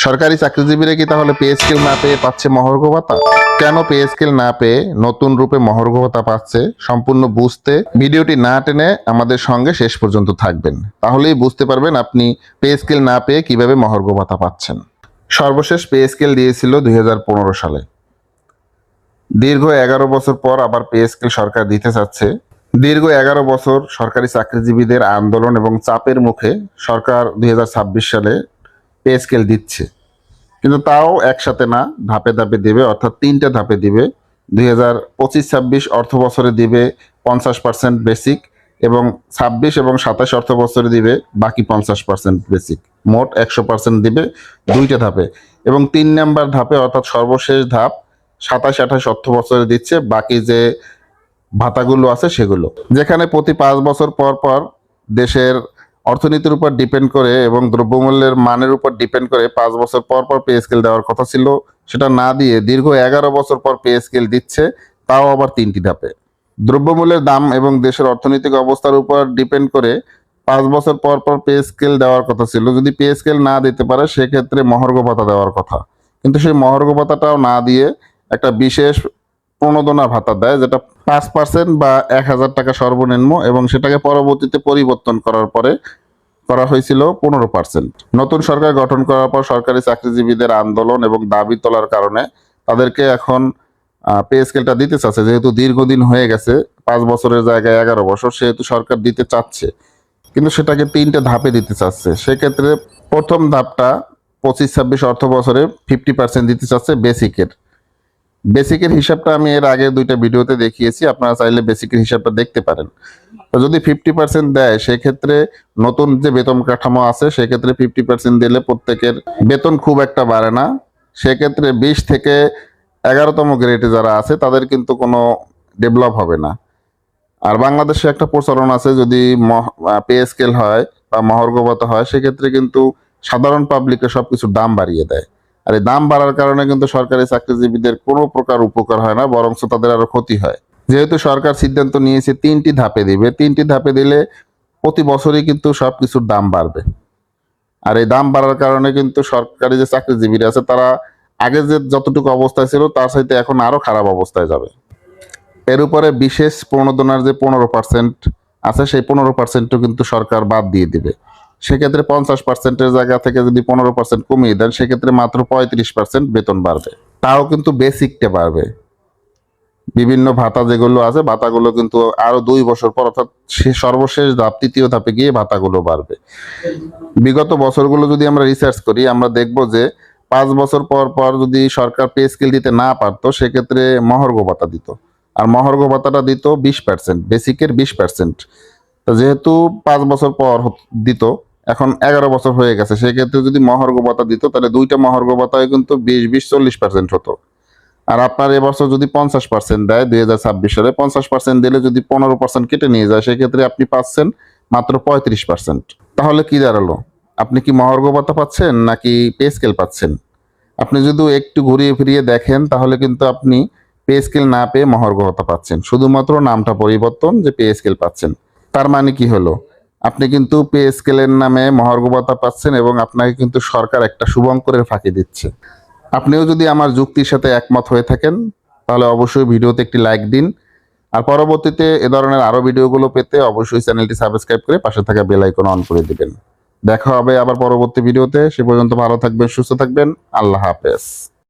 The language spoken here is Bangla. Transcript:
সরকারি চাকরিজীবীরা কি তাহলে পে স্কেল না পেয়ে পাচ্ছে মহার্ঘ ভাতা? কেন পে স্কেল না পেয়ে নতুন রূপে মহার্ঘ ভাতা পাচ্ছে, সম্পূর্ণ বুঝতে ভিডিওটি না টেনে আমাদের সঙ্গে শেষ পর্যন্ত থাকবেন। তাহলেই বুঝতে পারবেন আপনি পে স্কেল না পেয়ে কিভাবে মহার্ঘ ভাতা পাচ্ছেন। সর্বশেষ পে স্কেল দিয়েছিল 2015 সালে। দীর্ঘ 11 বছর পর আবার পে স্কেল সরকার দিতে চাচ্ছে। দীর্ঘ 11 বছর সরকারি চাকরিজীবীদের আন্দোলন এবং চাপের মুখে সরকার 2026 সালে পে স্কেল দিচ্ছে, কিন্তু তাও একসাথে না, ধাপে ধাপে দিবে, অর্থাৎ 3টে ধাপে দিবে। 2025-26 অর্থ বছরে দিবে 50% বেসিক, এবং 26 এবং 27 অর্থ বছরে দিবে বাকি 50% বেসিক। মোট 100% দিবে 2টে ধাপে। এবং 3 নাম্বার ধাপে অর্থাৎ সর্বশেষ ধাপ 27-28 অর্থ বছরে দিচ্ছে বাকি যে ভাতাগুলো আছে সেগুলো, যেখানে প্রতি 5 বছর পর পর দেশের অর্থনীতির উপর ডিপেন্ড করে এবং দ্রব্যমূল্যের মানের উপর ডিপেন্ড করে 5 বছর পর পর পে স্কেল দেওয়ার কথা ছিল, সেটা না দিয়ে দীর্ঘ 11 বছর পর পে স্কেল দিচ্ছে, তাও আবার 3টি ধাপে। দ্রব্যমূল্যের দাম এবং দেশের অর্থনৈতিক অবস্থার উপর ডিপেন্ড করে 5 বছর পর পর পে স্কেল দেওয়ার কথা ছিল। যদি পে স্কেল না দিতে পারে সেক্ষেত্রে মহার্ঘ ভাতা দেওয়ার কথা, কিন্তু সেই মহার্ঘ ভাতাটাও না দিয়ে একটা বিশেষ প্রণোদনা ভাতা দেয়, যেটা 5% বা 1000 টাকা সর্বনিম্ন, এবং সেটাকে পরবর্তীতে পরিবর্তন করার পরে করা হয়েছিল 15%। নতুন সরকার গঠন করার পর সরকারি চাকরিজীবীদের আন্দোলন এবং দাবি তোলার কারণে তাদেরকে এখন পে স্কেলটা দিতে চাচ্ছে। যেহেতু দীর্ঘদিন হয়ে গেছে, 5 বছরের জায়গায় 11 বছর, সেহেতু সরকার দিতে চাচ্ছে, কিন্তু সেটাকে 3টে ধাপে দিতে চাচ্ছে। সেক্ষেত্রে প্রথম ধাপটা 25-26 অর্থ বছরে 50% দিতে চাচ্ছে বেসিকের হিসাবটা আমি এর আগে 2টা ভিডিওতে দেখিয়েছি, আপনারা চাইলে বেসিকের হিসাবটা দেখতে পারেন। তো যদি 50% দেয় সেক্ষেত্রে নতুন যে বেতন কাঠামো আছে সেক্ষেত্রে 50% দিলে প্রত্যেকের বেতন খুব একটা বাড়ে না। সেক্ষেত্রে 20 থেকে 11তম গ্রেডে যারা আছে তাদের কিন্তু কোনো ডেভেলপ হবে না। আর বাংলাদেশে একটা প্রচলন আছে, যদি পে স্কেল হয় বা মহার্ঘ ভাতা হয় সেক্ষেত্রে কিন্তু সাধারণ পাবলিকের সবকিছুর দাম বাড়িয়ে দেয়। আর এই দাম বাড়ার কারণে কিন্তু সরকারি চাকরিজীবীদের কোনো প্রকার উপকার হয় না, বরঞ্চ তাদের আরো ক্ষতি হয়। যেহেতু সরকার সিদ্ধান্ত নিয়েছে 3টি ধাপে দিবে, 3টি ধাপে দিলে প্রতি বছরই কিন্তু সবকিছুর দাম বাড়বে। আর এই দাম বাড়ার কারণে কিন্তু সরকারি যে চাকরিজীবীরা আছে তারা আগে যে যতটুকু অবস্থায় ছিল তার সাথে এখন আরো খারাপ অবস্থায় যাবে। এর উপরে বিশেষ প্রণোদনার যে 15% আছে সেই 15%ও কিন্তু সরকার বাদ দিয়ে দিবে। সেক্ষেত্রে 50%-এর জায়গা থেকে যদি 15% কমিয়ে দেন সেক্ষেত্রে মাত্র 35% বেতন বাড়বে, তাও কিন্তু বেসিকটা বাড়বে। বিভিন্ন ভাতা যেগুলো আছে ভাতাগুলো কিন্তু আরো 2 বছর পর, অর্থাৎ সর্বশেষ ধাপ 3য় ধাপে গিয়ে ভাতাগুলো বাড়বে। বিগত বছরগুলো যদি আমরা রিসার্চ করি আমরা দেখব যে 5 বছর পর পর যদি সরকার পে স্কেল দিতে না পারতো সেক্ষেত্রে মহার্ঘ ভাতা দিত, আর মহার্ঘ ভাতাটা দিত 20%, বেসিকের 20%। তো যেহেতু 5 বছর পর দিত, এখন 11 বছর হয়ে গেছে, সেক্ষেত্রে যদি মহার্ঘ ভাতা দিত তাহলে 2টা মহার্ঘ ভাতায় কিন্তু 20-20-40% হতো। আর আপনার এবছর যদি 50% দেয় 2026 সালে, 50% দিলে যদি 15% কেটে নিয়ে যায় সেক্ষেত্রে আপনি পাচ্ছেন মাত্র 35%। তাহলে কি দাঁড়ালো? আপনি কি মহার্ঘ ভাতা পাচ্ছেন নাকি পে স্কেল পাচ্ছেন? আপনি যদি একটু ঘুরিয়ে ফিরিয়ে দেখেন তাহলে কিন্তু আপনি পে স্কেল না পেয়ে মহার্ঘ ভাতা পাচ্ছেন, শুধুমাত্র নামটা পরিবর্তন যে পে স্কেল পাচ্ছেন। তার মানে কি হলো? আপনি কিন্তু পে স্কেলের নামে মহার্ঘ ভাতা পাচ্ছেন এবং আপনাকে কিন্তু সরকার একটা শুভঙ্করের ফাঁকি দিচ্ছে। আপনিও যদি আমার যুক্তির সাথে একমত হয়ে থাকেন তাহলে অবশ্যই ভিডিওতে একটি লাইক দিন, আর পরবর্তীতে এ ধরনের আরো ভিডিওগুলো পেতে অবশ্যই চ্যানেলটি সাবস্ক্রাইব করে পাশে থাকা বেল আইকন অন করে দিবেন। দেখা হবে আবার পরবর্তী ভিডিওতে, সে পর্যন্ত ভালো থাকবেন, সুস্থ থাকবেন, আল্লাহ হাফেজ।